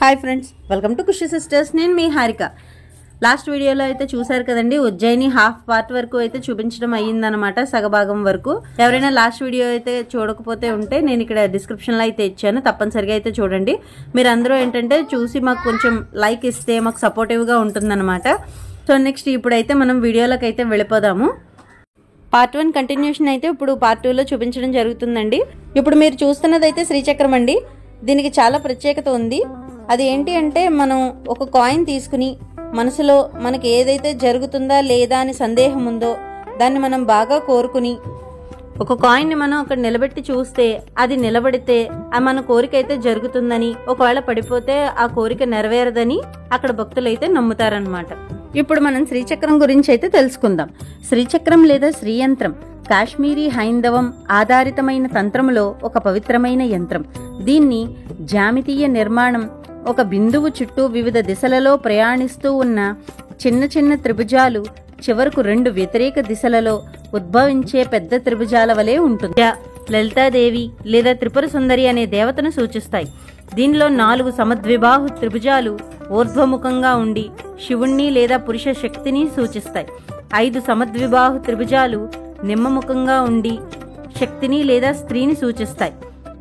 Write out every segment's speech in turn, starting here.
Hi friends, welcome to Khushi sisters. నేను మీ Harika. Last వీడియోలో అయితే చూసారు కదండి, ఉజ్జయిని హాఫ్ పార్ట్ వరకు అయితే చూపించడం అయ్యిందనమాట, సగభాగం వరకు. ఎవరైనా లాస్ట్ వీడియో అయితే చూడకపోతే ఉంటే నేను ఇక్కడ డిస్క్రిప్షన్లో అయితే ఇచ్చాను, తప్పనిసరిగా అయితే చూడండి. మీరు అందరూ ఏంటంటే చూసి మాకు కొంచెం లైక్ ఇస్తే మాకు సపోర్టివ్గా ఉంటుందన్నమాట. సో నెక్స్ట్ ఇప్పుడైతే మనం వీడియోలోకి అయితే వెళ్ళిపోదాము. పార్ట్ 1 కంటిన్యూషన్ అయితే ఇప్పుడు పార్ట్ 2లో చూపించడం జరుగుతుందండి. ఇప్పుడు మీరు చూస్తున్నది అయితే శ్రీచక్రం అండి. దీనికి చాలా ప్రత్యేకత ఉంది. అది ఏంటి అంటే, మనం ఒక కాయిన్ తీసుకుని మనసులో మనకి ఏదైతే జరుగుతుందా లేదా అని సందేహం ఉందో దాన్ని మనం బాగా కోరుకుని ఒక కాయిన్ని మనం అక్కడ నిలబెట్టి చూస్తే అది నిలబడితే మన కోరిక అయితే జరుగుతుందని, ఒకవేళ పడిపోతే ఆ కోరిక నెరవేరదని అక్కడ భక్తులైతే నమ్ముతారనమాట. ఇప్పుడు మనం శ్రీచక్రం గురించి అయితే తెలుసుకుందాం. శ్రీచక్రం లేదా శ్రీయంత్రం కాశ్మీరీ హైందవం ఆధారితమైన తంత్రములో ఒక పవిత్రమైన యంత్రం. దీన్ని జ్యామితీయ నిర్మాణం, ఒక బిందువు చుట్టూ వివిధ దిశలలో ప్రయాణిస్తూ ఉన్న చిన్న చిన్న త్రిభుజాలు చివరకు 2 వ్యతిరేక దిశలలో ఉద్భవించే పెద్ద త్రిభుజాల వలె ఉంటుంది. లలితాదేవి లేదా త్రిపుర సుందరి అనే దేవతను సూచిస్తాయి. దీనిలో 4 సమద్విబాహు త్రిభుజాలు ఊర్ధ్వముఖంగా ఉండి శివుణ్ణి లేదా పురుష శక్తిని సూచిస్తాయి. 5 సమద్విబాహు త్రిభుజాలు నిమ్మముఖంగా ఉండి శక్తిని లేదా స్త్రీని సూచిస్తాయి.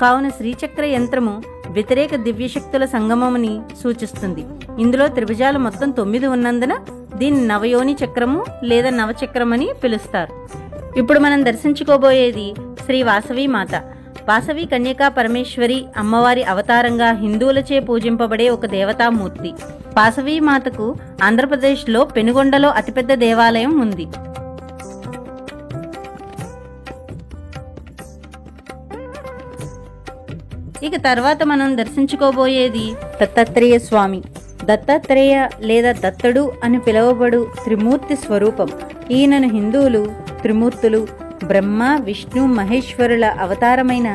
కావున శ్రీచక్ర యంత్రము వ్యతిరేక దివ్యశక్తుల సంగమముని సూచిస్తుంది. ఇందులో త్రిభుజాలు మొత్తం 9 ఉన్నందున దీన్ని నవయోని చక్రము లేదా నవచక్రం అని పిలుస్తారు. ఇప్పుడు మనం దర్శించుకోబోయేది శ్రీ వాసవి మాత. వాసవి కన్యకా పరమేశ్వరి అమ్మవారి అవతారంగా హిందువులచే పూజింపబడే ఒక దేవతామూర్తి. వాసవి మాతకు ఆంధ్రప్రదేశ్లో పెనుగొండలో అతిపెద్ద దేవాలయం ఉంది. ఇక తర్వాత మనం దర్శించుకోబోయేది దత్తాత్రేయ స్వామి. దత్తాత్రేయ లేదా దత్తడు అని పిలువబడు త్రిమూర్తి స్వరూపం. ఈయనను హిందువులు త్రిమూర్తులు, బ్రహ్మ విష్ణు మహేశ్వరుల అవతారమైన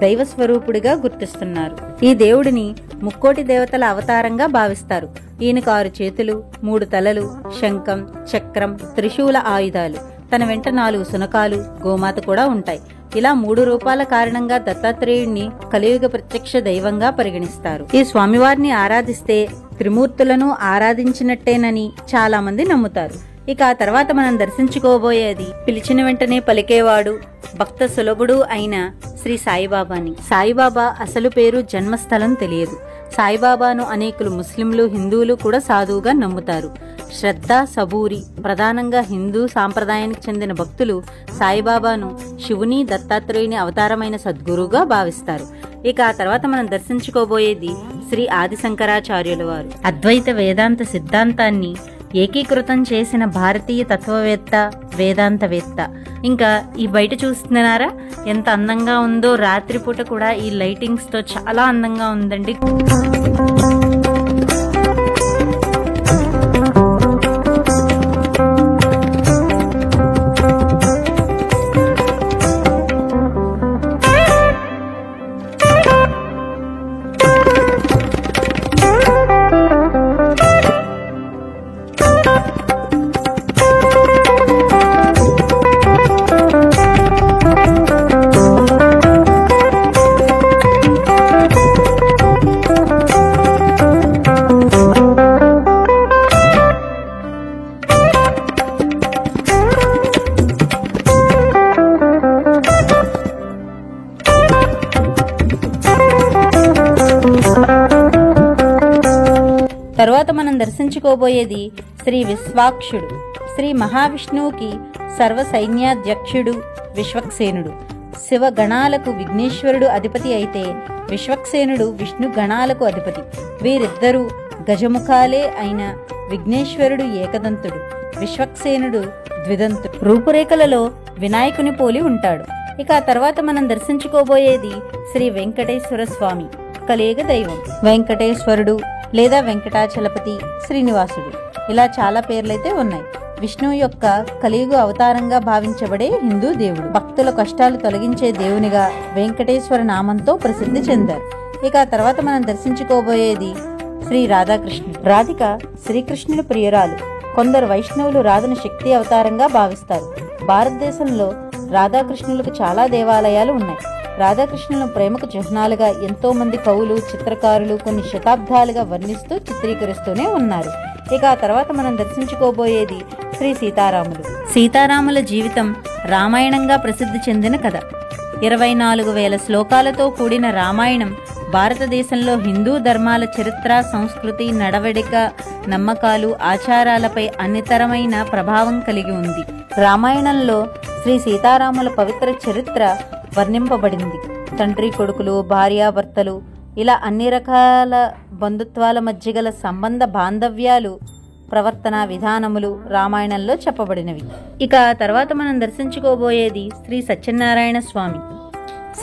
దైవ స్వరూపుడిగా గుర్తిస్తున్నారు. ఈ దేవుడిని ముక్కోటి దేవతల అవతారంగా భావిస్తారు. ఈయనకు 6 చేతులు, 3 తలలు, శంఖం, చక్రం, త్రిశూల ఆయుధాలు, తన వెంట 4 శునకాలు, గోమాత కూడా ఉంటాయి. ఇలా 3 రూపాల కారణంగా దత్తాత్రేయుడిని కలియుగ ప్రత్యక్ష దైవంగా పరిగణిస్తారు. ఈ స్వామివారిని ఆరాధిస్తే త్రిమూర్తులను ఆరాధించినట్టేనని చాలా మంది నమ్ముతారు. ఇక ఆ తర్వాత మనం దర్శించుకోబోయేది పిలిచిన వెంటనే పలికేవాడు, భక్త సులభుడు అయిన శ్రీ సాయిబాబాని. సాయిబాబా అసలు పేరు, జన్మస్థలం తెలియదు. సాయిబాబాను అనేకులు ముస్లింలు, హిందువులు కూడా సాధువుగా నమ్ముతారు. శ్రద్ధ, సబూరి ప్రధానంగా హిందూ సాంప్రదాయానికి చెందిన భక్తులు సాయిబాబాను శివుని, దత్తాత్రేయుని అవతారమైన సద్గురువుగా భావిస్తారు. ఇక ఆ తర్వాత మనం దర్శించుకోబోయేది శ్రీ ఆది శంకరాచార్యుల వారు. అద్వైత వేదాంత సిద్ధాంతాన్ని ఏకీకృతం చేసిన భారతీయ తత్వవేత్త, వేదాంతవేత్త. ఇంకా ఈ బయట చూస్తున్నారా ఎంత అందంగా ఉందో, రాత్రిపూట కూడా ఈ లైటింగ్స్ తో చాలా అందంగా ఉందండి. తరువాత మనం దర్శించుకోబోయేది శ్రీ విశ్వాక్షుడు. శ్రీ మహావిష్ణువుకి సర్వ సైన్యాధ్యక్షుడు విశ్వక్సేనుడు. శివ గణాలకు విఘ్నేశ్వరుడు అధిపతి అయితే విశ్వక్సేనుడు విష్ణు గణాలకు అధిపతి. వీరిద్దరూ గజముఖాలే అయిన విఘ్నేశ్వరుడు ఏకదంతుడు, విశ్వక్సేనుడు ద్విదంతుడు. రూపురేఖలలో వినాయకుని పోలి ఉంటాడు. ఇక ఆ తర్వాత మనం దర్శించుకోబోయేది శ్రీ వెంకటేశ్వర స్వామి, కలియుగ దైవం. వెంకటేశ్వరుడు లేదా వెంకటాచలపతి, శ్రీనివాసుడు, ఇలా చాలా పేర్లైతే ఉన్నాయి. విష్ణువు యొక్క కలియుగ అవతారంగా భావించబడే హిందూ దేవుడు. భక్తుల కష్టాలు తొలగించే దేవునిగా వెంకటేశ్వర నామంతో ప్రసిద్ధి చెందారు. ఇక ఆ తర్వాత మనం దర్శించుకోబోయేది శ్రీ రాధాకృష్ణుడు. రాధిక శ్రీకృష్ణుడి ప్రియురాలు. కొందరు వైష్ణవులు రాధను శక్తి అవతారంగా భావిస్తారు. భారతదేశంలో రాధాకృష్ణులకు చాలా దేవాలయాలు ఉన్నాయి. రాధాకృష్ణుల ప్రేమకు చిహ్నాలుగా ఎంతో మంది కవులు, చిత్రకారులు కొన్ని శతాబ్దాలుగా వర్ణిస్తూ చిత్రీకరిస్తూనే ఉన్నారు. ఇక ఆ తర్వాత మనం దర్శించుకోబోయేది శ్రీ సీతారాములు. సీతారాముల జీవితం రామాయణంగా ప్రసిద్ధి చెందిన కథ. 24,000 శ్లోకాలతో కూడిన రామాయణం భారతదేశంలో హిందూ ధర్మాల చరిత్ర, సంస్కృతి, నడవడిక, నమ్మకాలు, ఆచారాలపై అనితరమైన ప్రభావం కలిగి ఉంది. రామాయణంలో శ్రీ సీతారాముల పవిత్ర చరిత్ర వర్ణింపబడింది. తండ్రి కొడుకులు, భార్యాభర్తలు, ఇలా అన్ని రకాల బంధుత్వాల మధ్య గల సంబంధ బాంధవ్యాలు, ప్రవర్తన విధానములు రామాయణంలో చెప్పబడినవి. ఇక తర్వాత మనం దర్శించుకోబోయేది శ్రీ సత్యనారాయణ స్వామి.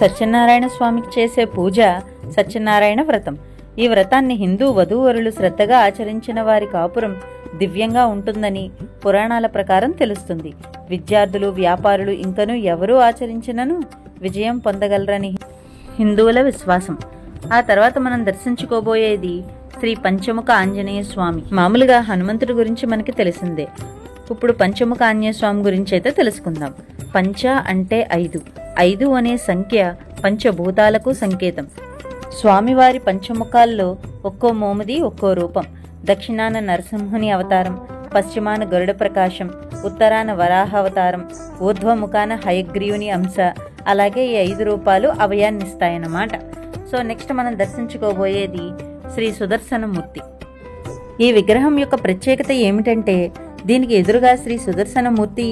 సత్యనారాయణ స్వామికి చేసే పూజ సత్యనారాయణ వ్రతం. ఈ వ్రతాన్ని హిందూ వధూవరులు శ్రద్ధగా ఆచరించిన వారి కాపురం దివ్యంగా ఉంటుందని పురాణాల ప్రకారం తెలుస్తుంది. విద్యార్థులు, వ్యాపారులు ఇంకనూ ఎవరూ ఆచరించినను విజయం పొందగలరని హిందువుల విశ్వాసం. ఆ తర్వాత మనం దర్శించుకోబోయేది శ్రీ పంచముఖ ఆంజనేయ స్వామి. మామూలుగా హనుమంతుడి గురించి మనకి తెలిసిందే. ఇప్పుడు పంచముఖ ఆంజనేయ స్వామి గురించి అయితే తెలుసుకుందాం. పంచ అంటే 5. 5 అనే సంఖ్య పంచభూతాలకు సంకేతం. స్వామివారి పంచముఖాల్లో ఒక్కో మోముది ఒక్కో రూపం. దక్షిణాన నరసింహుని అవతారం, పశ్చిమాన గరుడ ప్రకాశం, ఉత్తరాన వరాహ అవతారం, ఊర్ధ్వముఖాన హయగ్రీవుని అంశ. అలాగే ఈ 5 రూపాలు అభయాన్నిస్తాయన్నమాట. సో నెక్స్ట్ మనం దర్శించుకోబోయేది శ్రీ సుదర్శనమూర్తి. ఈ విగ్రహం యొక్క ప్రత్యేకత ఏమిటంటే దీనికి ఎదురుగా శ్రీ సుదర్శనమూర్తి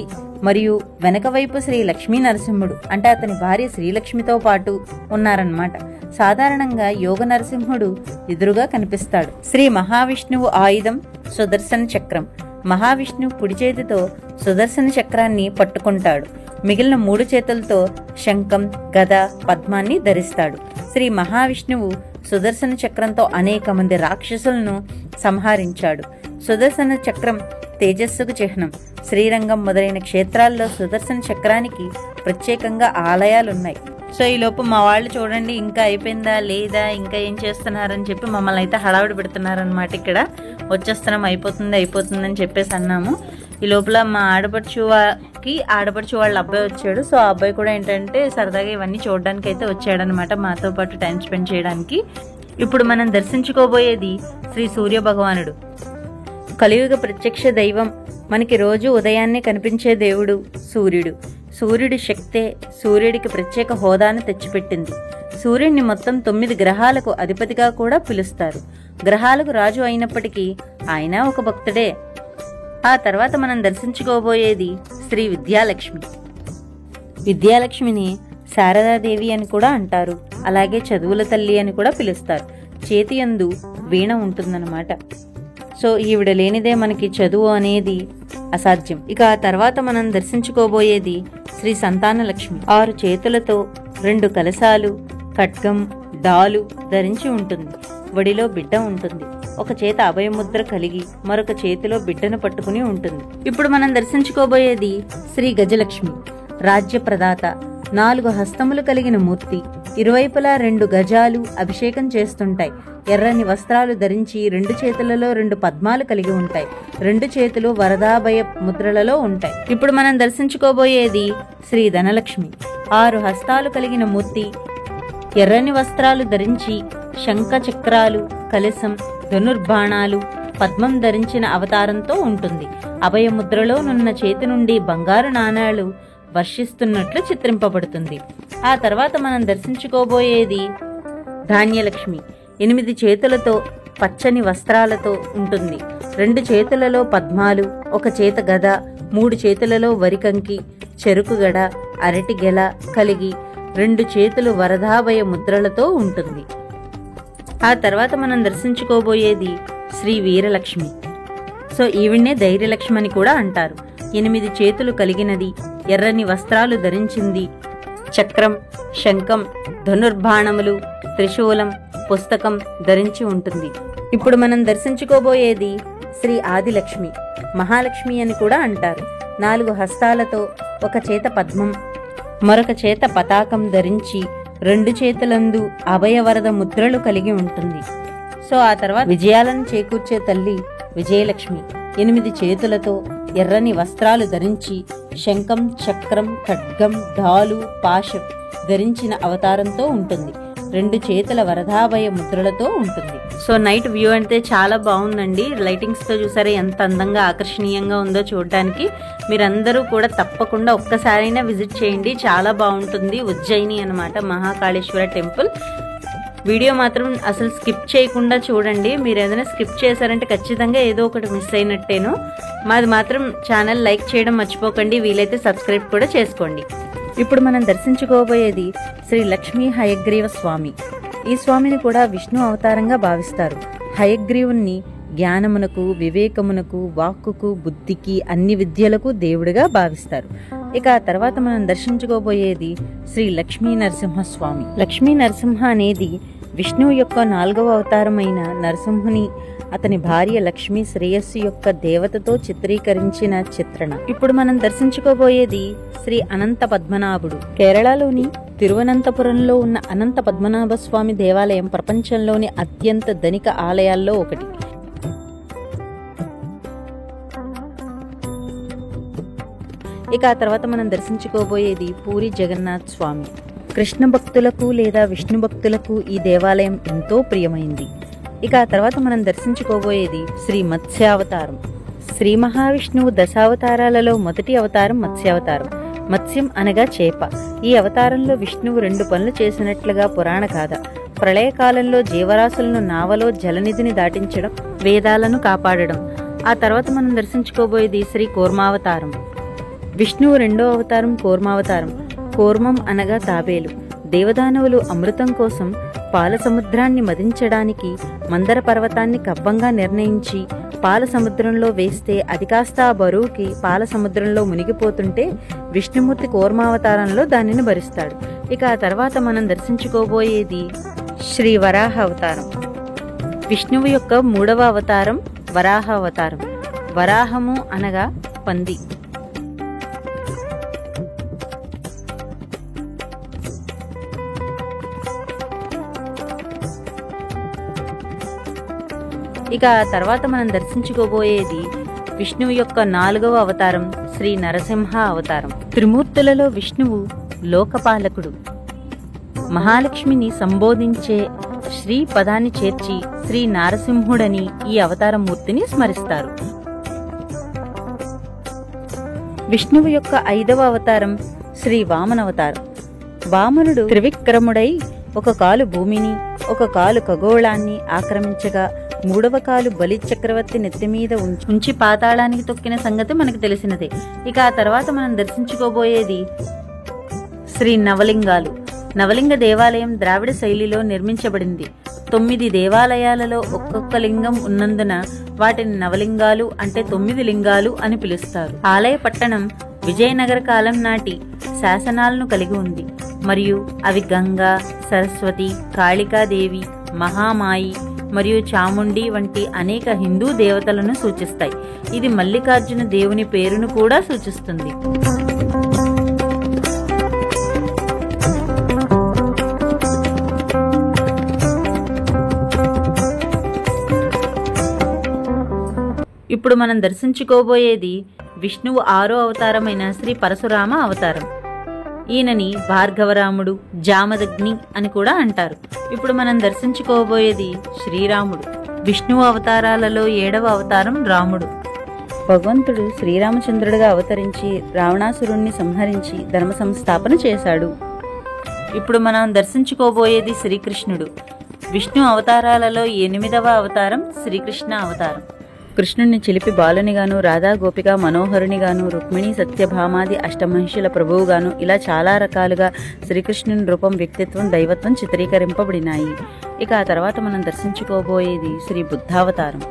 మరియు వెనక వైపు శ్రీ లక్ష్మీ నరసింహుడు అంటే అతని భార్య శ్రీలక్ష్మితో పాటు ఉన్నారన్నమాట. సాధారణంగా యోగ నరసింహుడు ఎదురుగా కనిపిస్తాడు. శ్రీ మహావిష్ణువు ఆయుధం సుదర్శన చక్రం. మహావిష్ణువు కుడి చేతితో సుదర్శన చక్రాన్ని పట్టుకుంటాడు. మిగిలిన 3 చేతులతో శంఖం, గద, పద్మాన్ని ధరిస్తాడు. శ్రీ మహావిష్ణువు సుదర్శన చక్రంతో అనేక మంది రాక్షసులను సంహరించాడు. సుదర్శన చక్రం తేజస్సుకు చిహ్నం. శ్రీరంగం మొదలైన క్షేత్రాల్లో సుదర్శన చక్రానికి ప్రత్యేకంగా ఆలయాలున్నాయి. సో ఈ లోపు మా వాళ్ళు చూడండి ఇంకా అయిపోయిందా లేదా, ఇంకా ఏం చేస్తున్నారని చెప్పి మమ్మల్ని అయితే హడావిడి పెడుతున్నారనమాట. ఇక్కడ వచ్చేస్తున్నాం, అయిపోతుందని చెప్పేసి అన్నాము. ఈ లోపల మా ఆడపడుచు వాళ్ళ అబ్బాయి వచ్చాడు. సో ఆ అబ్బాయి కూడా ఏంటంటే సరదాగా ఇవన్నీ చూడడానికి అయితే వచ్చాడనమాట, మాతో పాటు టైం స్పెండ్ చేయడానికి. ఇప్పుడు మనం దర్శించుకోబోయేది శ్రీ సూర్య భగవానుడు. కలియుగ ప్రత్యక్ష దైవం. మనకి రోజు ఉదయాన్నే కనిపించే దేవుడు సూర్యుడు. సూర్యుడి శక్తే సూర్యుడికి ప్రత్యేక హోదాను తెచ్చిపెట్టింది. సూర్యుడిని మొత్తం 9 గ్రహాలకు అధిపతిగా కూడా పిలుస్తారు. గ్రహాలకు రాజు అయినప్పటికీ ఆయన ఒక భక్తుడే. ఆ తర్వాత మనం దర్శించుకోబోయేది శ్రీ విద్యాలక్ష్మి. విద్యాలక్ష్మిని శారదాదేవి అని కూడా అంటారు. అలాగే చదువుల తల్లి అని కూడా పిలుస్తారు. చేతి యందు వీణ ఉంటుందన్నమాట. సో ఈవిడ లేనిదే మనకి చదువు అనేది అసాధ్యం. ఇక ఆ తర్వాత మనం దర్శించుకోబోయేది శ్రీ సంతానలక్ష్మి. 6 చేతులతో 2 కలశాలు, ఖడ్గం, డాలు ధరించి ఉంటుంది. వడిలో బిడ్డ ఉంటుంది. ఒక చేత అభయముద్ర కలిగి మరొక చేతిలో బిడ్డను పట్టుకుని ఉంటుంది. ఇప్పుడు మనం దర్శించుకోబోయేది శ్రీ గజలక్ష్మి. రాజ్య ప్రదాత. 4 హస్తములు కలిగిన మూర్తి. ఇరువైపులా 2 గజాలు అభిషేకం చేస్తుంటాయి. ఎర్రని వస్త్రాలు ధరించి 2 చేతులలో 2 పద్మాలు కలిగి ఉంటాయి. 2 చేతులు వరదాభయ ముద్రలలో ఉంటాయి. ఇప్పుడు మనం దర్శించుకోబోయేది శ్రీ ధనలక్ష్మి. 6 హస్తాలు కలిగిన మూర్తి. ఎర్రని వస్త్రాలు ధరించి శంఖ చక్రాలు, కలశం, ధనుర్బాణాలు, పద్మం ధరించిన అవతారంతో ఉంటుంది. అభయముద్రలో నున్న చేతి నుండి బంగారు నాణాలు వర్షిస్తున్నట్లు చిత్రింపబడుతుంది. ఆ తర్వాత మనం దర్శించుకోబోయేది ధాన్యలక్ష్మి. 8 చేతులతో పచ్చని వస్త్రాలతో ఉంటుంది. 2 చేతులలో పద్మాలు, ఒక చేత గద, 3 చేతులలో వరికంకి, చెరుకు గడ, అరటి గెల కలిగి 2 చేతులు వరదాభయ ముద్రలతో ఉంటుంది. ఆ తర్వాత మనం దర్శించుకోబోయేది శ్రీ వీరలక్ష్మి. సో ఈవిడ్నే ధైర్యలక్ష్మి అని కూడా అంటారు. 8 చేతులు కలిగినది, ఎర్రని వస్త్రాలు ధరించింది. చక్రం, శంఖం, ధనుర్బాణములు, త్రిశూలం, పుస్తకం ధరించి ఉంటుంది. ఇప్పుడు మనం దర్శించుకోబోయేది శ్రీ ఆదిలక్ష్మి. మహాలక్ష్మి అని కూడా అంటారు. 4 హస్తాలతో ఒక చేత పద్మం, మరొక చేత పతాకం ధరించి 2 చేతులందు అభయవరద ముద్రలు కలిగి ఉంటుంది. సో ఆ తర్వాత విజయాలను చేకూర్చే తల్లి విజయలక్ష్మి. 8 చేతులతో ఎర్రని వస్త్రాలు ధరించి శంఖం, చక్రం, ఖడ్గం, ఢాలు, పాశం ధరించిన అవతారంతో ఉంటుంది. 2 చేతుల వరదాభయ ముద్రలతో ఉంటుంది. సో నైట్ వ్యూ అంటే చాలా బాగుందండి. లైటింగ్స్ తో చూసారా ఎంత అందంగా ఆకర్షణీయంగా ఉందో చూడడానికి. మీరందరూ కూడా తప్పకుండా ఒక్కసారైనా విజిట్ చేయండి, చాలా బాగుంటుంది. ఉజ్జయిని అన్నమాట, మహాకాళేశ్వర టెంపుల్. వీడియో మాత్రం అసలు స్కిప్ చేయకుండా చూడండి. మీరు ఏదైనా స్కిప్ చేశారంటే ఖచ్చితంగా ఏదో ఒకటి మిస్ అయినట్టేను. మాది మాత్రం ఛానల్ లైక్ చేయడం మర్చిపోకండి, వీలైతే సబ్స్క్రైబ్ కూడా చేసుకోండి. ఇప్పుడు మనం దర్శించుకోబోయేది శ్రీ లక్ష్మీ హయగ్రీవ స్వామి. ఈ స్వామిని కూడా విష్ణు అవతారంగా భావిస్తారు. హయగ్రీవుణ్ణి జ్ఞానమునకు, వివేకమునకు, వాక్కుకు, బుద్ధికి, అన్ని విద్యలకు దేవుడిగా భావిస్తారు. ఇక ఆ తర్వాత మనం దర్శించుకోబోయేది శ్రీ లక్ష్మీ నరసింహస్వామి. లక్ష్మీ నరసింహ అనేది విష్ణువు యొక్క 4వ అవతారమైన నరసింహుని అతని భార్య లక్ష్మీ శ్రేయస్సు యొక్క దేవతతో చిత్రీకరించిన చిత్రణ. ఇప్పుడు మనం దర్శించుకోబోయేది శ్రీ అనంత పద్మనాభుడు. కేరళలోని తిరువనంతపురంలో ఉన్న అనంత పద్మనాభ స్వామి దేవాలయం ప్రపంచంలోని అత్యంత ధనిక ఆలయాల్లో ఒకటి. ఇక ఆ తర్వాత మనం దర్శించుకోబోయేది పూరి జగన్నాథ్ స్వామి. కృష్ణ భక్తులకు లేదా విష్ణు భక్తులకు ఈ దేవాలయం ఎంతో ప్రియమైంది. ఇక ఆ తర్వాత మనం దర్శించుకోబోయేది శ్రీ మత్స్యావతారం. శ్రీ మహావిష్ణువు దశావతారాలలో మొదటి అవతారం మత్స్యావతారం. మత్స్యం అనగా చేప. ఈ అవతారంలో విష్ణువు 2 పనులు చేసినట్లుగా పురాణ గాథ. ప్రళయకాలంలో జీవరాశులను నావలో జలనిధిని దాటించడం, వేదాలను కాపాడడం. ఆ తర్వాత మనం దర్శించుకోబోయేది శ్రీ కూర్మావతారం. విష్ణువు 2వ అవతారం కూర్మావతారం. కూర్మం అనగా తాబేలు. దేవదానవులు అమృతం కోసం పాల సముద్రాన్ని మదించడానికి మందర పర్వతాన్ని కవ్వంగా నిర్ణయించి పాల సముద్రంలో వేస్తే అది కాస్త ఆ బరువుకి పాల సముద్రంలో మునిగిపోతుంటే విష్ణుమూర్తి కూర్మావతారంలో దానిని భరిస్తాడు. ఇక ఆ తర్వాత మనం దర్శించుకోబోయేది శ్రీ వరాహ అవతారం. విష్ణువు యొక్క 3వ అవతారం వరాహ అవతారం. వరాహము అనగా పంది. ఇక తర్వాత మనం దర్శించుకోబోయేది విష్ణువు యొక్క 4వ అవతారం శ్రీ నరసింహ అవతారం. త్రిమూర్తులలో విష్ణువు లోకపాలకుడు. మహాలక్ష్మిని సంబోధించే శ్రీ పదాన్ని చేర్చి శ్రీ నారసింహుడని ఈ అవతార మూర్తిని స్మరిస్తారు. విష్ణువు యొక్క 5వ అవతారం శ్రీ వామనవతారం. వామనుడు త్రివిక్రముడై ఒక కాలు భూమిని, ఒక కాలు ఖగోళాన్ని ఆక్రమించగా 3వ కాలు బలి చక్రవర్తి నెత్తిమీద ఉంచి పాతాళానికి తొక్కిన సంగతి మనకు తెలిసినదే. ఇక ఆ తర్వాత మనం దర్శించుకోబోయేది శ్రీ నవలింగాలు. నవలింగ దేవాలయం ద్రావిడ శైలిలో నిర్మించబడింది. 9 దేవాలయాలలో ఒక్కొక్క లింగం ఉన్నందున వాటిని నవలింగాలు అంటే 9 లింగాలు అని పిలుస్తారు. ఆలయ పట్టణం విజయనగర కాలం నాటి శాసనాలను కలిగి ఉంది మరియు అవి గంగా, సరస్వతి, కాళికాదేవి, మహామాయి మరియు చాముండి వంటి అనేక హిందూ దేవతలను సూచిస్తాయి. ఇది మల్లికార్జున దేవుని పేరును కూడా సూచిస్తుంది. ఇప్పుడు మనం దర్శించుకోబోయేది విష్ణువు 6వ అవతారమైన శ్రీ పరశురామ అవతారం. ఈయనని భార్గవరాముడు, జామదగ్ని అని కూడా అంటారు. ఇప్పుడు మనం దర్శించుకోబోయేది శ్రీరాముడు. విష్ణువు అవతారాలలో 7వ అవతారం రాముడు. భగవంతుడు శ్రీరామచంద్రుడిగా అవతరించి రావణాసురుణ్ణి సంహరించి ధర్మ సంస్థాపన చేశాడు. ఇప్పుడు మనం దర్శించుకోబోయేది శ్రీకృష్ణుడు. విష్ణు అవతారాలలో 8వ అవతారం శ్రీకృష్ణ అవతారం. కృష్ణుణ్ణి చిలిపి బాలునిగాను, రాధా గోపిక మనోహరునిగాను, రుక్మిణి సత్యభామాది అష్టమహిషుల ప్రభువుగాను ఇలా చాలా రకాలుగా శ్రీకృష్ణుని రూపం, వ్యక్తిత్వం, దైవత్వం చిత్రీకరింపబడినాయి. ఇక ఆ తర్వాత మనం దర్శించుకోబోయేది శ్రీ బుద్ధావతారం.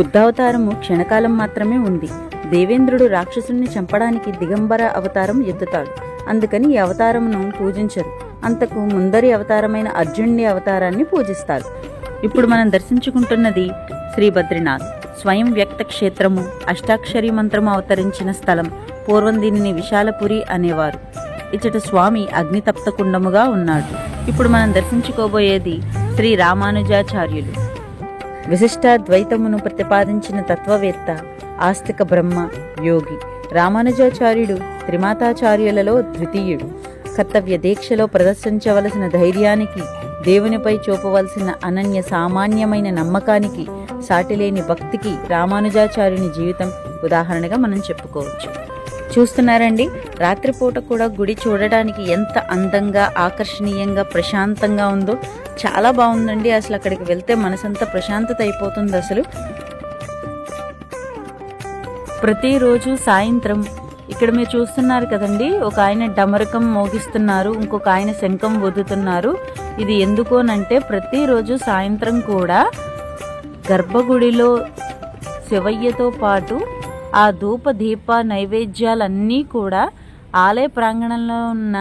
బుద్ధావతారము క్షణకాలం మాత్రమే ఉంది. దేవేంద్రుడు రాక్షసుని చంపడానికి దిగంబర అవతారం ఎత్తుతాడు. అందుకని ఈ అవతారమును పూజించరు. అంతకు ముందరి అవతారమైన అర్జునుడి అవతారాన్ని పూజిస్తారు. ఇప్పుడు మనం దర్శించుకుంటున్నది శ్రీ బద్రీనాథ్. స్వయం వ్యక్త క్షేత్రము, అష్టాక్షరి మంత్రము అవతరించిన స్థలం. పూర్వం దీనిని విశాలపురి అనేవారు. ఇచ్చట స్వామి అగ్నితప్త కుండముగా ఉన్నాడు. ఇప్పుడు మనం దర్శించుకోబోయేది శ్రీ రామానుజాచార్యులు. విశిష్టాద్వైతమును ప్రతిపాదించిన తత్వవేత్త, ఆస్తిక బ్రహ్మ, యోగి. రామానుజాచార్యుడు త్రిమాతాచార్యులలో ద్వితీయుడు. కర్తవ్య దీక్షలో ప్రదర్శించవలసిన ధైర్యానికి, దేవునిపై చూపవలసిన అనన్య సామాన్యమైన నమ్మకానికి, సాటిలేని భక్తికి రామానుజాచార్యుని జీవితం ఉదాహరణగా మనం చెప్పుకోవచ్చు. చూస్తున్నారండి, రాత్రిపూట కూడా గుడి చూడడానికి ఎంత అందంగా, ఆకర్షణీయంగా, ప్రశాంతంగా ఉందో. చాలా బాగుందండి. అసలు అక్కడికి వెళ్తే మనసంతా ప్రశాంతత అయిపోతుంది. అసలు ప్రతిరోజు సాయంత్రం ఇక్కడ మీరు చూస్తున్నారు కదండి, ఒక ఆయన డమరకం మోగిస్తున్నారు, ఇంకొక ఆయన శంఖం వదుతున్నారు. ఇది ఎందుకోనంటే ప్రతిరోజు సాయంత్రం కూడా గర్భగుడిలో శివయ్యతో పాటు ఆ ధూప దీప నైవేద్యాలన్నీ కూడా ఆలయ ప్రాంగణంలో ఉన్న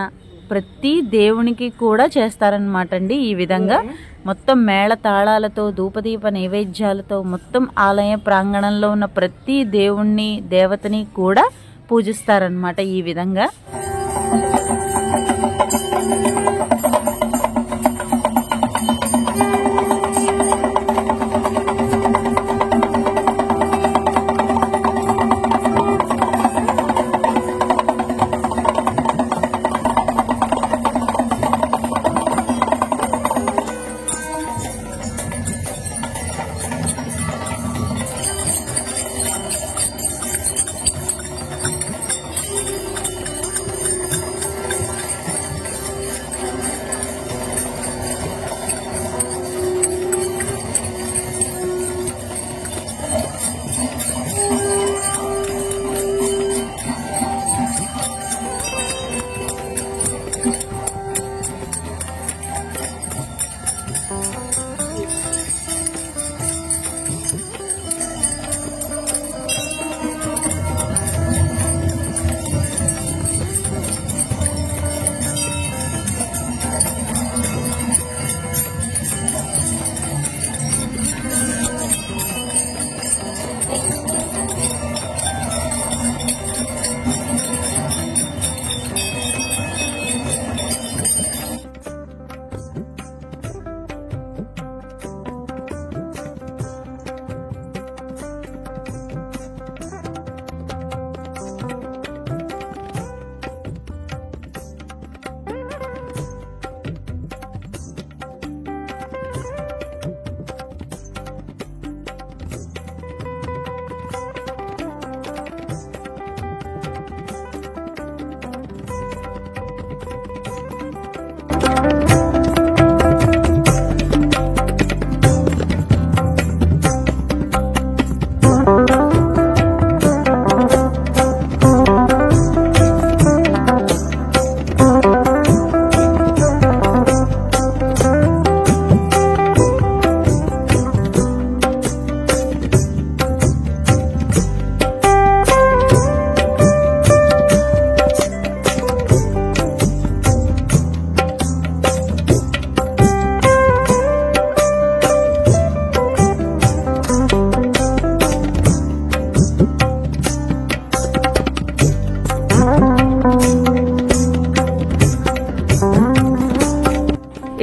ప్రతి దేవునికి కూడా చేస్తారనమాట అండి. ఈ విధంగా మొత్తం మేళ తాళాలతో, ధూపదీప నైవేద్యాలతో మొత్తం ఆలయ ప్రాంగణంలో ఉన్న ప్రతి దేవుణ్ణి, దేవతని కూడా పూజిస్తారనమాట ఈ విధంగా.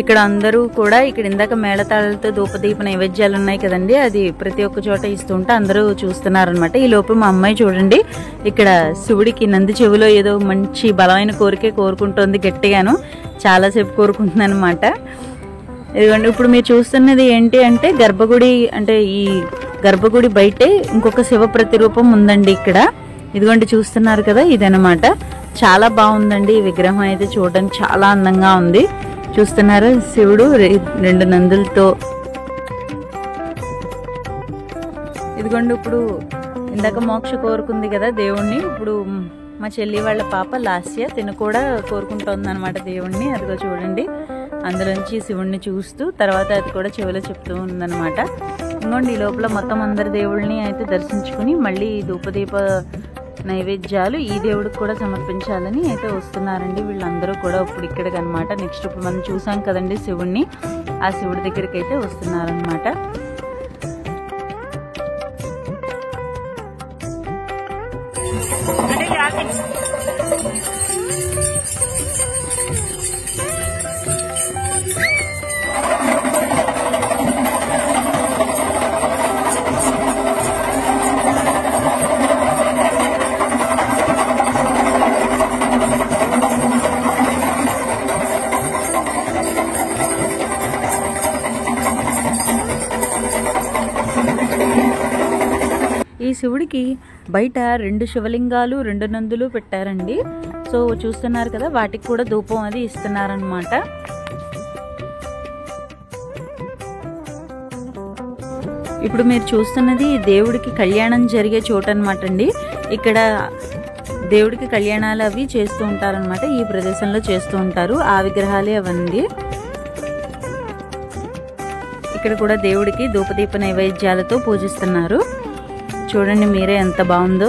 ఇక్కడ అందరూ కూడా ఇక్కడ ఇందాక మేళతాళాలతో ధూపదీప నైవేద్యాలు ఉన్నాయి కదండి, అది ప్రతి ఒక్క చోట ఇస్తుంటే అందరూ చూస్తున్నారనమాట. ఈ లోపు మా అమ్మాయి చూడండి, ఇక్కడ శివుడికి నంది చెవిలో ఏదో మంచి బలమైన కోరికే కోరుకుంటోంది గట్టిగాను. చాలాసేపు కోరుకుంటుంది అనమాట. ఇదిగోండి, ఇప్పుడు మీరు చూస్తున్నది ఏంటి అంటే గర్భగుడి, అంటే ఈ గర్భగుడి బయటే ఇంకొక శివ ప్రతిరూపం ఉందండి ఇక్కడ. ఇదిగోండి చూస్తున్నారు కదా, ఇదనమాట. చాలా బాగుందండి ఈ విగ్రహం అయితే, చూడడానికి చాలా అందంగా ఉంది. చూస్తున్నారా, శివుడు రెండు నందులతో. ఇదిగోండి, ఇప్పుడు ఇందాక మోక్ష కోరుకుంది కదా దేవుణ్ణి, ఇప్పుడు మా చెల్లి వాళ్ళ పాప లాస్య తిను కూడా కోరుకుంటోంది అనమాట దేవుణ్ణి. అదిగో చూడండి, అందులోంచి శివుణ్ణి చూస్తూ తర్వాత అది కూడా చెవిలో చెప్తూ ఉందన్నమాట. ఇంకోండి, ఈ లోపల మొత్తం అందరి దేవుళ్ళని అయితే దర్శించుకుని మళ్ళీ ధూపదీప నైవేద్యాలు ఈ దేవుడికి కూడా సమర్పించాలని అయితే వస్తున్నారండి వీళ్ళందరూ కూడా ఇప్పుడు ఇక్కడికి అనమాట. నెక్స్ట్ ఇప్పుడు మనం చూసాం కదండి శివుణ్ణి, ఆ శివుడి దగ్గరికి అయితే వస్తున్నారనమాట. ఈ శివుడికి బయట 2 శివలింగాలు 2 నందులు పెట్టారండి. సో చూస్తున్నారు కదా, వాటికి కూడా ధూపం అది ఇస్తున్నారనమాట. ఇప్పుడు మీరు చూస్తున్నది దేవుడికి కళ్యాణం జరిగే చోటు అనమాట అండి. ఇక్కడ దేవుడికి కళ్యాణాలు అవి చేస్తూ ఉంటారనమాట. ఈ ప్రదేశంలో చేస్తూ ఉంటారు. ఆ విగ్రహాలే అవన్నీ. ఇక్కడ కూడా దేవుడికి ధూపదీప నైవేద్యాలతో పూజిస్తున్నారు. చూడండి మీరే ఎంత బాగుందో.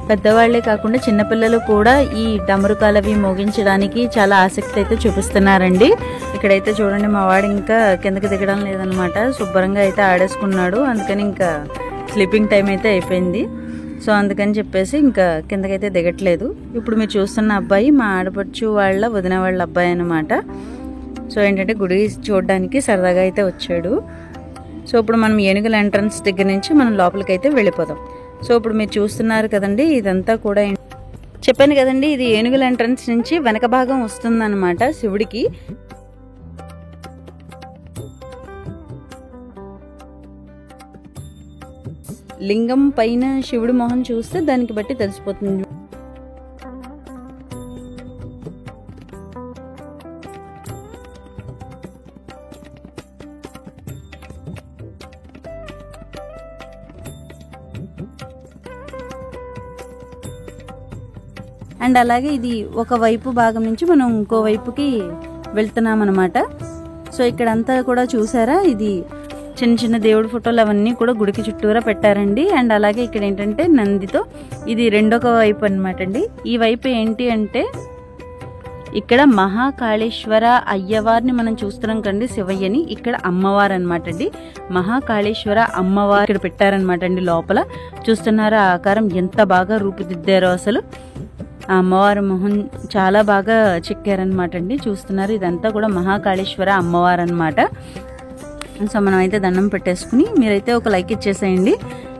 పెద్దవాళ్లే కాకుండా చిన్నపిల్లలు కూడా ఈ డమరుకాలవి మోగించడానికి చాలా ఆసక్తి అయితే చూపిస్తున్నారండి. ఇక్కడైతే చూడండి మా వాడు ఇంకా కిందకి దిగడం లేదనమాట. శుభ్రంగా అయితే ఆడేసుకున్నాడు. అందుకని ఇంకా స్లీపింగ్ టైం అయితే అయిపోయింది. సో అందుకని చెప్పేసి ఇంకా కిందకైతే దిగట్లేదు. ఇప్పుడు మీరు చూస్తున్న అబ్బాయి మా ఆడపడుచు వాళ్ళ వదిన వాళ్ళ అబ్బాయి అనమాట. సో ఏంటంటే గుడి చూడడానికి సరదాగా అయితే వచ్చాడు. సో ఇప్పుడు మనం ఏనుగుల ఎంట్రన్స్ దగ్గర నుంచి మనం లోపలికి అయితే వెళ్ళిపోదాం. సో ఇప్పుడు మీరు చూస్తున్నారు కదండి, ఇదంతా కూడా చెప్పాను కదండి, ఇది ఏనుగుల ఎంట్రన్స్ నుంచి వెనక భాగం వస్తుందన్నమాట శివుడికి. లింగం పైన శివుడి మొహం చూస్తే దానికి బట్టి తెలిసిపోతుంది. అండ్ అలాగే ఇది ఒక వైపు భాగం నుంచి మనం ఇంకో వైపుకి వెళ్తున్నాం అనమాట. సో ఇక్కడంతా కూడా చూసారా, ఇది చిన్న చిన్న దేవుడి ఫోటోలు అవన్నీ కూడా గుడికి చుట్టూరా పెట్టారండి. అండ్ అలాగే ఇక్కడ ఏంటంటే నందితో ఇది రెండొక వైపు అనమాట అండి. ఈ వైపు ఏంటి అంటే ఇక్కడ మహాకాళేశ్వర అయ్యవారిని మనం చూస్తున్నాం కండి, శివయ్యని. ఇక్కడ అమ్మవారు అనమాట అండి. మహాకాళేశ్వర అమ్మవారు ఇక్కడ పెట్టారనమాట అండి. లోపల చూస్తున్నారా ఆకారం ఎంత బాగా రూపుదిద్దారో అసలు. ఆ అమ్మవారి మొహం చాలా బాగా చెక్కారనమాట అండి. చూస్తున్నారు, ఇదంతా కూడా మహాకాళేశ్వర అమ్మవారు అనమాట. సో మనం అయితే దండం పెట్టేసుకుని మీరైతే ఒక లైక్ ఇచ్చేసేయండి.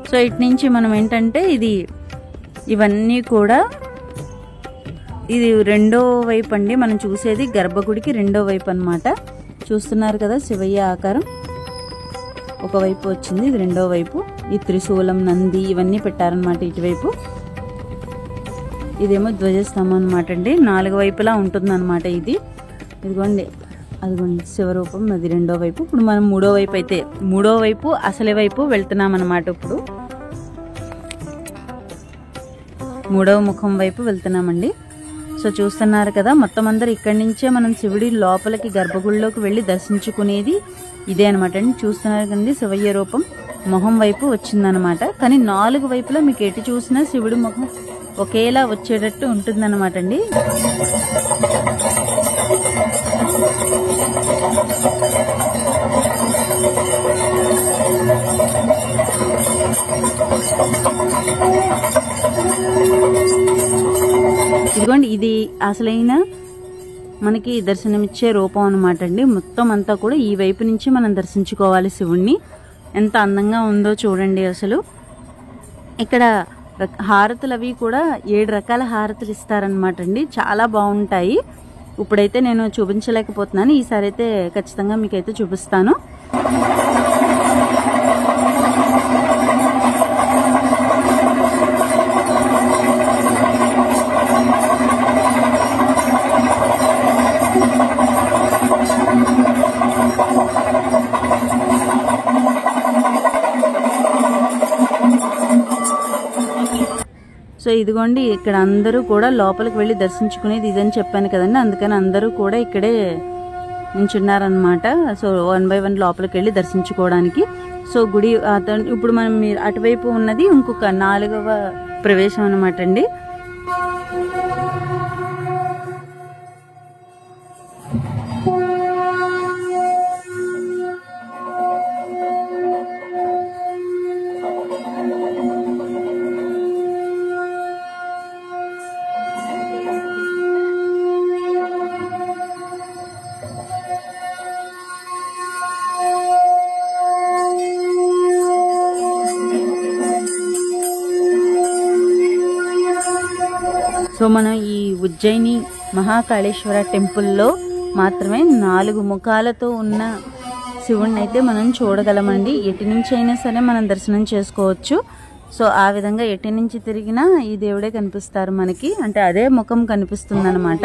సో ఇటు నుంచి మనం ఏంటంటే ఇవన్నీ కూడా ఇది రెండో వైపు అండి. మనం చూసేది గర్భగుడికి రెండో వైపు అనమాట. చూస్తున్నారు కదా శివయ్య ఆకారం ఒకవైపు వచ్చింది, ఇది రెండో వైపు. ఈ త్రిశూలం, నంది ఇవన్నీ పెట్టారనమాట ఇటువైపు. ఇదేమో ధ్వజస్తంభం అనమాట అండి. 4 వైపులా ఉంటుందన్నమాట ఇది. ఇదిగోండి, అదిగోండి శివరూపం, అది రెండో వైపు. ఇప్పుడు మనం మూడో వైపు అసలు వైపు వెళ్తున్నాం అనమాట. ఇప్పుడు మూడవ ముఖం వైపు వెళ్తున్నామండి. సో చూస్తున్నారు కదా, మొత్తం అందరు ఇక్కడి నుంచే మనం శివుడి లోపలికి గర్భగుడిలోకి వెళ్ళి దర్శించుకునేది ఇదే అనమాట అండి. చూస్తున్నారు కదండి, శివయ్య రూపం మొహం వైపు వచ్చిందనమాట. కానీ 4 వైపులా మీకు ఎటు చూసినా శివుడి ముఖం ఒకేలా వచ్చేటట్టు ఉంటుందన్నమాట అండి. ఇదిగోండి, ఇది అసలైన మనకి దర్శనమిచ్చే రూపం అనమాట అండి. మొత్తం అంతా కూడా ఈ వైపు నుంచి మనం దర్శించుకోవాలి శివుణ్ణి. ఎంత అందంగా ఉందో చూడండి అసలు. ఇక్కడ హారతులు అవి కూడా 7 రకాల హారతులు ఇస్తారనమాట అండి. చాలా బాగుంటాయి. ఇప్పుడైతే నేను చూపించలేకపోతున్నాను, ఈసారి అయితే ఖచ్చితంగా మీకైతే చూపిస్తాను. సో ఇదిగోండి, ఇక్కడ అందరూ కూడా లోపలికి వెళ్ళి దర్శించుకునేది ఇదని చెప్పాను కదండి. అందుకని అందరూ కూడా ఇక్కడే నించున్నారనమాట. సో 1 by 1 లోపలికి వెళ్ళి దర్శించుకోవడానికి. సో గుడి ఇప్పుడు మనం అటువైపు ఉన్నది ఇంకొక 4వ ప్రవేశం అనమాట అండి. సో మనం ఈ ఉజ్జయిని మహాకాళేశ్వర టెంపుల్లో మాత్రమే 4 ముఖాలతో ఉన్న శివుణ్ణి అయితే మనం చూడగలమండి. ఎటు నుంచి అయినా సరే మనం దర్శనం చేసుకోవచ్చు. సో ఆ విధంగా ఎటు నుంచి తిరిగినా ఈ దేవుడే కనిపిస్తారు మనకి, అంటే అదే ముఖం కనిపిస్తుంది అనమాట.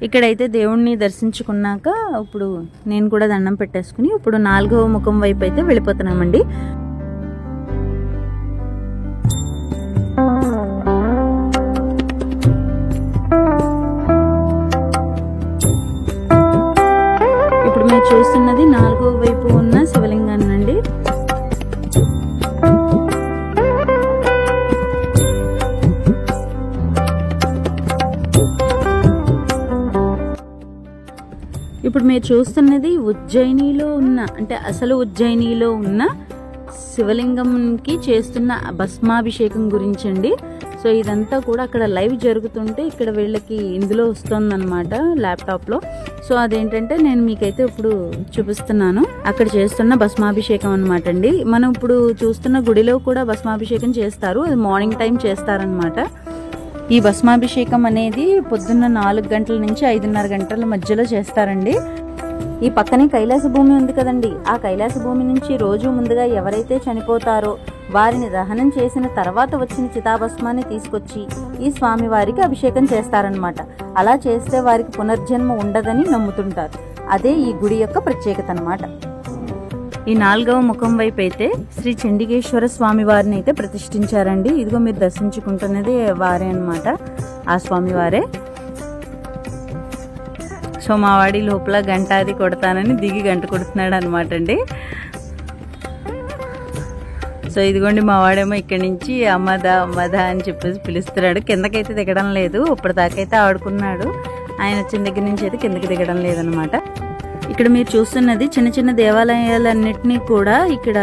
ఇక్కడైతే దేవుణ్ణి దర్శించుకున్నాక ఇప్పుడు నేను కూడా దండం పెట్టేసుకుని ఇప్పుడు 4వ ముఖం వైపు అయితే వెళ్ళిపోతున్నామండి. ఇప్పుడు మీరు చూస్తున్నది 4వ వైపు ఉన్న శివలింగాన్ని అండి. ఇప్పుడు మీరు చూస్తున్నది ఉజ్జయినిలో ఉన్న, అంటే అసలు ఉజ్జయినిలో ఉన్న శివలింగంకి చేస్తున్న భస్మాభిషేకం గురించి అండి. సో ఇదంతా కూడా అక్కడ లైవ్ జరుగుతుంటే ఇక్కడ వీళ్ళకి ఇందులో వస్తుందన్నమాట ల్యాప్టాప్లో. సో అదేంటంటే నేను మీకైతే ఇప్పుడు చూపిస్తున్నాను. అక్కడ చేస్తున్న భస్మాభిషేకం అనమాట అండి. మనం ఇప్పుడు చూస్తున్న గుడిలో కూడా భస్మాభిషేకం చేస్తారు, అది మార్నింగ్ టైం చేస్తారనమాట. ఈ భస్మాభిషేకం అనేది పొద్దున్న 4 గంటల నుంచి 5:30 గంటల మధ్యలో చేస్తారండి. ఈ పక్కనే కైలాస భూమి ఉంది కదండి, ఆ కైలాస భూమి నుంచి రోజు ముందుగా ఎవరైతే చనిపోతారో వారిని దహనం చేసిన తర్వాత వచ్చిన చితాభస్మాన్ని తీసుకొచ్చి ఈ స్వామి వారికి అభిషేకం చేస్తారనమాట. అలా చేస్తే వారికి పునర్జన్మ ఉండదని నమ్ముతుంటారు. అదే ఈ గుడి యొక్క ప్రత్యేకత అన్నమాట. ఈ 4వ ముఖం వైపు అయితే శ్రీ చండికేశ్వర స్వామి వారిని అయితే ప్రతిష్ఠించారండి. ఇదిగో మీరు దర్శించుకుంటున్నది వారే అన్నమాట, ఆ స్వామి వారే. సో మా వాడి లోపల గంట అది కొడతానని దిగి గంట కొడుతున్నాడు అనమాట అండి. సో ఇదిగోండి మా వాడేమో ఇక్కడి నుంచి అమ్మదా అమ్మదా అని చెప్పేసి పిలుస్తున్నాడు. కిందకైతే దిగడం లేదు, ఇప్పటిదాకైతే ఆడుకున్నాడు. ఆయన వచ్చిన దగ్గర నుంచి అయితే కిందకి దిగడం లేదనమాట. ఇక్కడ మీరు చూస్తున్నది చిన్న చిన్న దేవాలయాలన్నిటినీ కూడా ఇక్కడ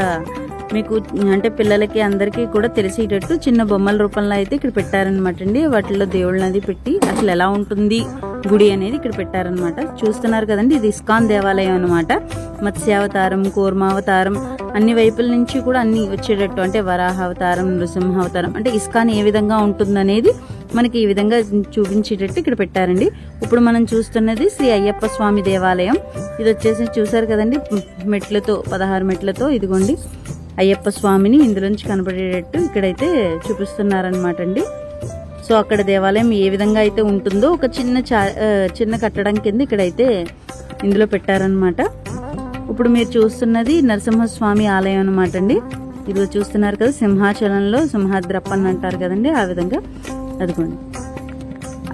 మీకు అంటే పిల్లలకి అందరికీ కూడా తెలిసేటట్టు చిన్న బొమ్మల రూపంలో అయితే ఇక్కడ పెట్టారనమాట అండి. వాటిలో దేవుళ్ళని పెట్టి అసలు ఎలా ఉంటుంది గుడి అనేది ఇక్కడ పెట్టారనమాట. చూస్తున్నారు కదండి, ఇది ఇస్కాన్ దేవాలయం అనమాట. మత్స్యావతారం, కూర్మావతారం అన్ని వైపుల నుంచి కూడా అన్ని వచ్చేటట్టు, అంటే వరాహావతారం, నృసింహావతారం, అంటే ఇస్కాన్ ఏ విధంగా ఉంటుందనేది మనకి ఈ విధంగా చూపించేటట్టు ఇక్కడ పెట్టారండి. ఇప్పుడు మనం చూస్తున్నది శ్రీ అయ్యప్ప స్వామి దేవాలయం. ఇది వచ్చేసి చూసారు కదండి, మెట్లతో 16 మెట్లతో ఇదిగోండి అయ్యప్ప స్వామిని ఇందులోంచి కనబడేటట్టు ఇక్కడైతే చూపిస్తున్నారనమాట అండి. సో అక్కడ దేవాలయం ఏ విధంగా అయితే ఉంటుందో ఒక చిన్న కట్టడం కింద ఇక్కడైతే ఇందులో పెట్టారనమాట. ఇప్పుడు మీరు చూస్తున్నది నరసింహస్వామి ఆలయం అనమాట అండి. ఇదిగో చూస్తున్నారు కదా, సింహాచలంలో సింహాద్రప్పని అంటారు కదండి, ఆ విధంగా అదిగోండి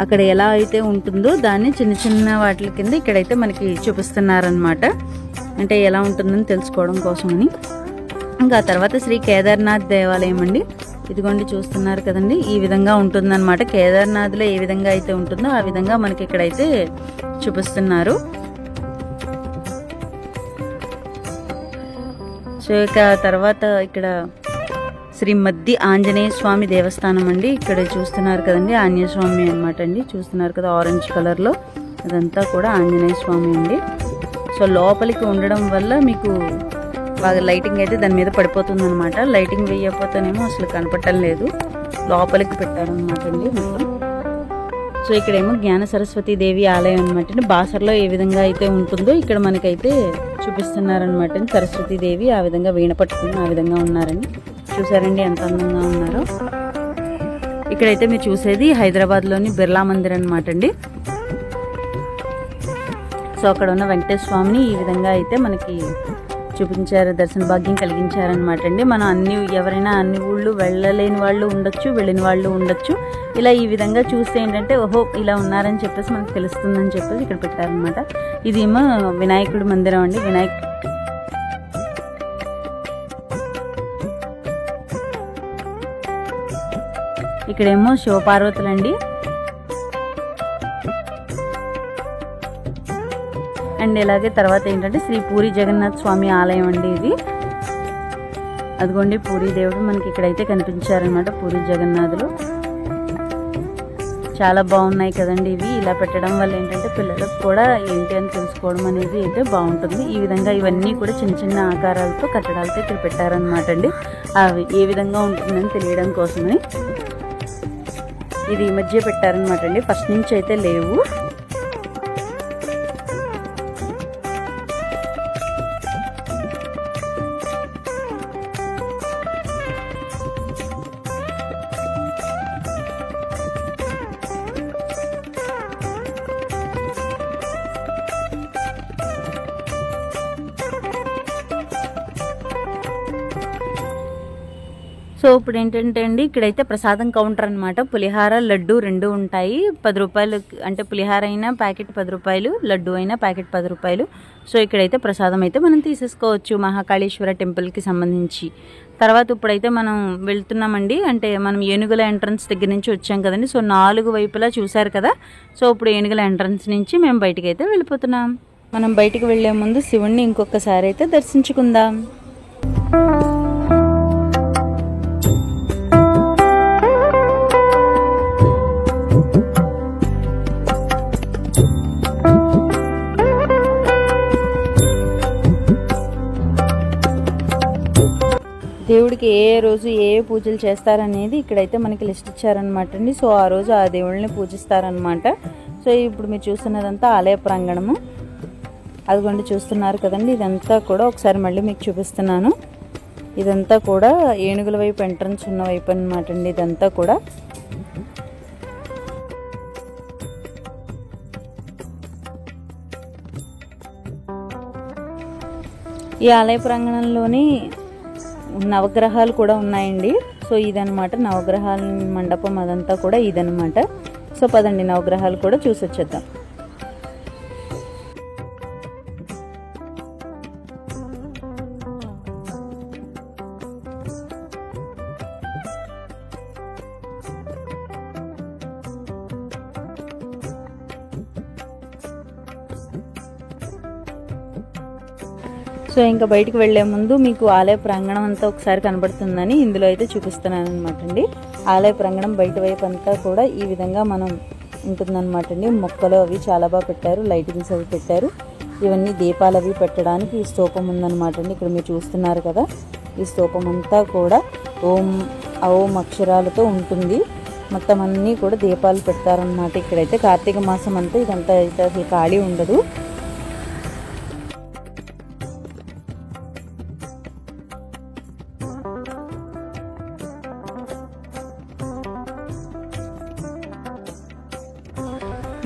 అక్కడ ఎలా అయితే ఉంటుందో దాన్ని చిన్న చిన్న వాటి కింద ఇక్కడైతే మనకి చూపిస్తున్నారనమాట. అంటే ఎలా ఉంటుందని తెలుసుకోవడం కోసమని. ఇంకా తర్వాత శ్రీ కేదార్నాథ్ దేవాలయం అండి. ఇదిగోండి చూస్తున్నారు కదండి, ఈ విధంగా ఉంటుందన్నమాట. కేదార్నాథ్లో ఏ విధంగా అయితే ఉంటుందో ఆ విధంగా మనకి ఇక్కడైతే చూపిస్తున్నారు. సో ఇక తర్వాత ఇక్కడ శ్రీ మద్ది ఆంజనేయ స్వామి దేవస్థానం అండి. ఇక్కడ చూస్తున్నారు కదండి, ఆంజనేయ స్వామి అనమాట అండి. చూస్తున్నారు కదా ఆరెంజ్ కలర్లో, అదంతా కూడా ఆంజనేయ స్వామి అండి. సో లోపలికి ఉండడం వల్ల మీకు బాగా లైటింగ్ అయితే దాని మీద పడిపోతుంది అనమాట. లైటింగ్ వేయకపోతేనేమో అసలు కనపడటం లేదు, లోపలికి పెట్టారనమాట అండి మొత్తం. సో ఇక్కడేమో జ్ఞాన సరస్వతి దేవి ఆలయం అనమాట అండి. బాసర్లో ఏ విధంగా అయితే ఉంటుందో ఇక్కడ మనకైతే చూపిస్తున్నారనమాట అండి. సరస్వతి దేవి ఆ విధంగా వీణ పట్టుకుని ఆ విధంగా ఉన్నారండి. చూసారండి ఎంత అందంగా ఉన్నారో. ఇక్కడైతే మీరు చూసేది హైదరాబాద్లోని బిర్లా మందిర్ అనమాట అండి. సో అక్కడ ఉన్న వెంకటేశ్వర స్వామిని ఈ విధంగా అయితే మనకి చూపించారు, దర్శన భాగ్యం కలిగించారనమాట అండి. మనం ఎవరైనా అన్ని ఊళ్ళు వెళ్ళలేని వాళ్ళు ఉండొచ్చు, వెళ్ళిన వాళ్ళు ఉండొచ్చు. ఇలా ఈ విధంగా చూస్తే ఏంటంటే ఓహో ఇలా ఉన్నారని చెప్పేసి మనకు తెలుస్తుందని చెప్పేసి ఇక్కడ పెట్టారనమాట. ఇదేమో వినాయకుడి మందిరం అండి. ఇక్కడేమో శివపార్వతులండి. అండ్ ఇలాగే తర్వాత ఏంటంటే శ్రీ పూరి జగన్నాథ స్వామి ఆలయం అండి ఇది. అదిగోండి పూరి దేవుడు మనకి ఇక్కడైతే కనిపించారనమాట. పూరి జగన్నాథులు చాలా బాగున్నాయి కదండి ఇవి. ఇలా పెట్టడం వల్ల ఏంటంటే పిల్లలకు కూడా ఏంటి అని తెలుసుకోవడం అనేది అయితే బాగుంటుంది. ఈ విధంగా ఇవన్నీ కూడా చిన్న చిన్న ఆకారాలతో కట్టడాలతో ఇక్కడ పెట్టారనమాట అండి. అవి ఏ విధంగా ఉంటుందని తెలియడం కోసమని ఇది ఈ మధ్య పెట్టారనమాట అండి. ఫస్ట్ నుంచి అయితే లేవు. సో ఇప్పుడు ఏంటంటే అండి ఇక్కడైతే ప్రసాదం కౌంటర్ అనమాట. పులిహార లడ్డు రెండు ఉంటాయి. 10 రూపాయలు అంటే పులిహార అయినా ప్యాకెట్ 10 రూపాయలు, లడ్డు అయినా ప్యాకెట్ 10 రూపాయలు. సో ఇక్కడైతే ప్రసాదం అయితే మనం తీసేసుకోవచ్చు మహాకాళేశ్వర టెంపుల్కి సంబంధించి. తర్వాత ఇప్పుడైతే మనం వెళ్తున్నామండి. అంటే మనం ఏనుగుల ఎంట్రన్స్ దగ్గర నుంచి వచ్చాం కదండి. సో 4 వైపులా చూసారు కదా. సో ఇప్పుడు ఏనుగుల ఎంట్రన్స్ నుంచి మేము బయటికి అయితే వెళ్ళిపోతున్నాం. మనం బయటికి వెళ్లే ముందు శివుణ్ణి ఇంకొకసారి అయితే దర్శించుకుందాం. దేవుడికి ఏ రోజు ఏ పూజలు చేస్తారనేది ఇక్కడైతే మనకి లిస్ట్ ఇచ్చారనమాట అండి. సో ఆ రోజు ఆ దేవుళ్ళని పూజిస్తారనమాట. సో ఇప్పుడు మీరు చూస్తున్నదంతా ఆలయ ప్రాంగణము. అదిగోండి చూస్తున్నారు కదండి. ఇదంతా కూడా ఒకసారి మళ్ళీ మీకు చూపిస్తున్నాను. ఇదంతా కూడా ఏనుగుల వైపు ఎంట్రన్స్ ఉన్న వైపు అనమాట అండి. ఇదంతా కూడా ఈ ఆలయ ప్రాంగణంలోని నవగ్రహాలు కూడా ఉన్నాయండి. సో ఇదనమాట నవగ్రహాల మండపం, అదంతా కూడా ఇదనమాట. సో పదండి నవగ్రహాలు కూడా చూసి వచ్చేద్దాం. సో ఇంకా బయటికి వెళ్లే ముందు మీకు ఆలయ ప్రాంగణం అంతా ఒకసారి కనబడుతుందని ఇందులో అయితే చూపిస్తున్నాను అనమాట అండి. ఆలయ ప్రాంగణం బయట వైపు అంతా కూడా ఈ విధంగా మనం ఉంటుందన్నమాట అండి. మొక్కలు అవి చాలా బాగా పెట్టారు, లైటింగ్స్ అవి పెట్టారు. ఇవన్నీ దీపాలు అవి పెట్టడానికి ఈ స్తూపం ఉందన్నమాట అండి. ఇక్కడ మీరు చూస్తున్నారు కదా. ఈ స్తూపం అంతా కూడా ఓం అక్షరాలతో ఉంటుంది. మొత్తం అన్నీ కూడా దీపాలు పెడతారనమాట. ఇక్కడైతే కార్తీక మాసం అంతా ఇదంతా అయితే అసలు ఖాళీ ఉండదు.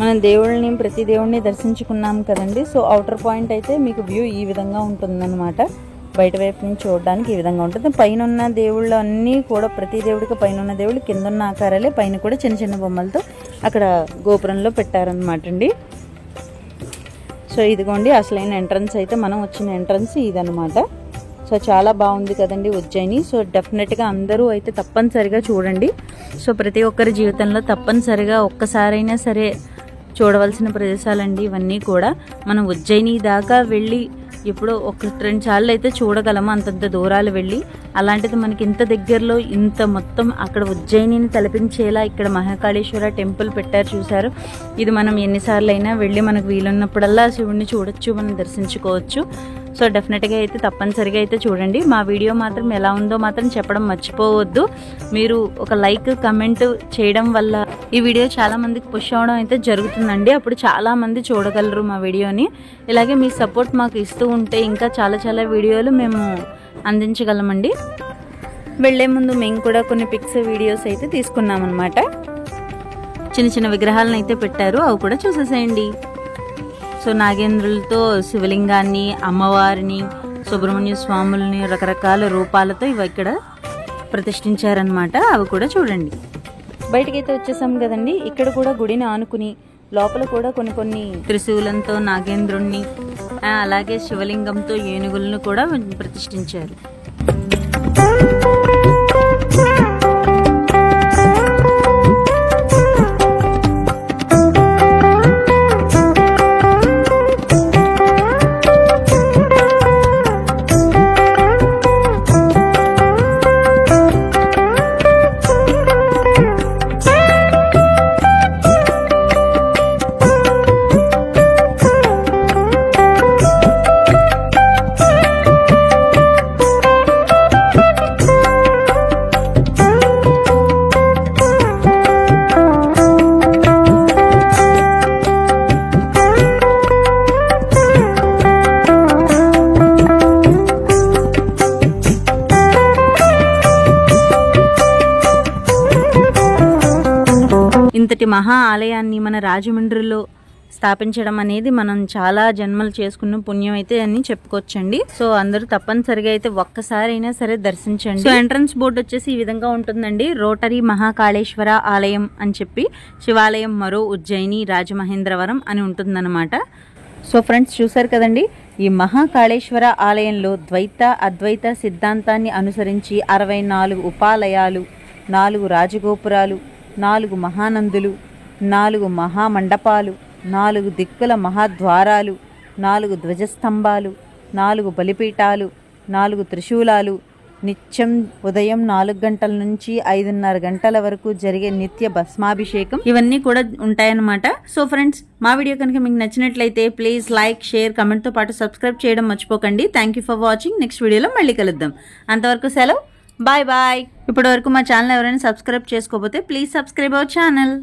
మనం ప్రతి దేవుడిని దర్శించుకున్నాం కదండి. సో అవుటర్ పాయింట్ అయితే మీకు వ్యూ ఈ విధంగా ఉంటుందన్నమాట. బయట వైపు నుంచి చూడడానికి ఈ విధంగా ఉంటుంది. పైన ఉన్న దేవుళ్ళు అన్నీ కూడా ప్రతి దేవుడికి పైన ఉన్న దేవుళ్ళు కింద ఉన్న ఆకారాలే పైన కూడా చిన్న చిన్న బొమ్మలతో అక్కడ గోపురంలో పెట్టారనమాట అండి. సో ఇదిగోండి అసలైన ఎంట్రన్స్ అయితే మనం వచ్చిన ఎంట్రన్స్ ఇదనమాట. సో చాలా బాగుంది కదండి ఉజ్జయిని. సో డెఫినెట్గా అందరూ అయితే తప్పనిసరిగా చూడండి. సో ప్రతి ఒక్కరి జీవితంలో తప్పనిసరిగా ఒక్కసారైనా సరే చూడవలసిన ప్రదేశాలండి ఇవన్నీ కూడా. మనం ఉజ్జయిని దాకా వెళ్ళి ఎప్పుడో 1-2 సార్లు అయితే చూడగలము, అంతంత దూరాలు వెళ్ళి. అలాంటిది మనకి ఇంత దగ్గరలో ఇంత మొత్తం అక్కడ ఉజ్జయినిని తలపించేలా ఇక్కడ మహాకాళేశ్వర టెంపుల్ పెట్టారు చూసారు. ఇది మనం ఎన్నిసార్లు అయినా వెళ్ళి మనకు వీలున్నప్పుడల్లా శివుడిని చూడొచ్చు, మనం దర్శించుకోవచ్చు. సో డెఫినెట్గా అయితే తప్పనిసరిగా అయితే చూడండి. మా వీడియో మాత్రం ఎలా ఉందో మాత్రం చెప్పడం మర్చిపోవద్దు. మీరు ఒక లైక్ కమెంట్ చేయడం వల్ల ఈ వీడియో చాలా మందికి పుష్ అవడం అయితే జరుగుతుందండి. అప్పుడు చాలా మంది చూడగలరు మా వీడియోని. ఇలాగే మీ సపోర్ట్ మాకు ఇస్తూ ఉంటే ఇంకా చాలా చాలా వీడియోలు మేము అందించగలమండి. వెళ్లే ముందు మేము కూడా కొన్ని పిక్స్ వీడియోస్ అయితే తీసుకున్నామన్నమాట. చిన్న చిన్న విగ్రహాలను అయితే పెట్టారు, అవి కూడా చూసేసేయండి. సో నాగేంద్రులతో శివలింగాన్ని, అమ్మవారిని, సుబ్రహ్మణ్య స్వాములని రకరకాల రూపాలతో ఇవి ఇక్కడ ప్రతిష్ఠించారనమాట. అవి కూడా చూడండి. బయటకైతే వచ్చేసాం కదండి. ఇక్కడ కూడా గుడిని ఆనుకుని లోపల కూడా కొన్ని త్రిశూలంతో నాగేంద్రుణ్ణి, అలాగే శివలింగంతో ఏనుగులను కూడా ప్రతిష్ఠించారు. ఇటువంటి మహా ఆలయాన్ని మన రాజమండ్రిలో స్థాపించడం అనేది మనం చాలా జన్మలు చేసుకున్న పుణ్యం అయితే అని చెప్పుకోవచ్చండి. సో అందరూ తప్పనిసరిగా అయితే ఒక్కసారి అయినా సరే దర్శించండి. సో ఎంట్రన్స్ బోర్డు వచ్చేసి ఈ విధంగా ఉంటుందండి. రోటరీ మహాకాళేశ్వర ఆలయం అని చెప్పి శివాలయం మరో ఉజ్జయిని రాజమహేంద్రవరం అని ఉంటుందన్నమాట. సో ఫ్రెండ్స్ చూసారు కదండి, ఈ మహాకాళేశ్వర ఆలయంలో ద్వైత అద్వైత సిద్ధాంతాన్ని అనుసరించి 64 ఉపాలయాలు, 4 రాజగోపురాలు, 4 మహానందులు, 4 మహామండపాలు, 4 దిక్కుల మహాద్వారాలు, 4 ధ్వజస్తంభాలు, 4 బలిపీఠాలు, 4 త్రిశూలాలు, నిత్యం ఉదయం 4 గంటల నుంచి 5:30 గంటల వరకు జరిగే నిత్య భస్మాభిషేకం ఇవన్నీ కూడా ఉంటాయన్నమాట. సో ఫ్రెండ్స్, మా వీడియో కనుక మీకు నచ్చినట్లయితే ప్లీజ్ లైక్, షేర్, కమెంట్తో పాటు సబ్స్క్రైబ్ చేయడం మర్చిపోకండి. Thank you for watching. Next వీడియోలో మళ్ళీ కలుద్దాం. అంతవరకు సెలవు, బాయ్ బాయ్. ఇప్పటి వరకు మా ఛానల్ ఎవరైనా సబ్స్క్రైబ్ చేసుకోకపోతే ప్లీజ్ సబ్స్క్రైబ్ అవర్ ఛానల్.